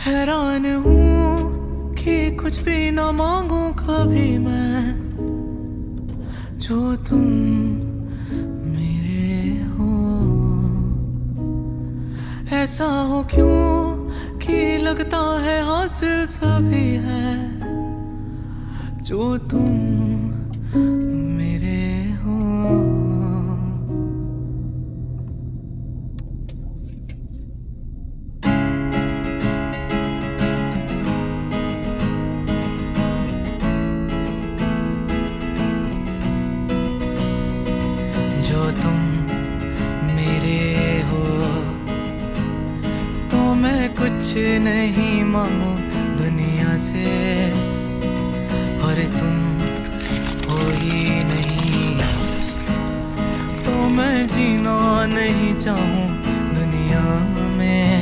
हैरान हूँ कि कुछ भी ना मांगू कभी मैं, जो तुम मेरे हो। ऐसा हो क्यों कि लगता है हासिल सभी है, जो तुम मेरे हो। जो तुम मेरे हो, तो मैं कुछ नहीं मांगू दुनिया से, और तुम हो ही नहीं तो मैं जीना नहीं चाहूँ दुनिया में।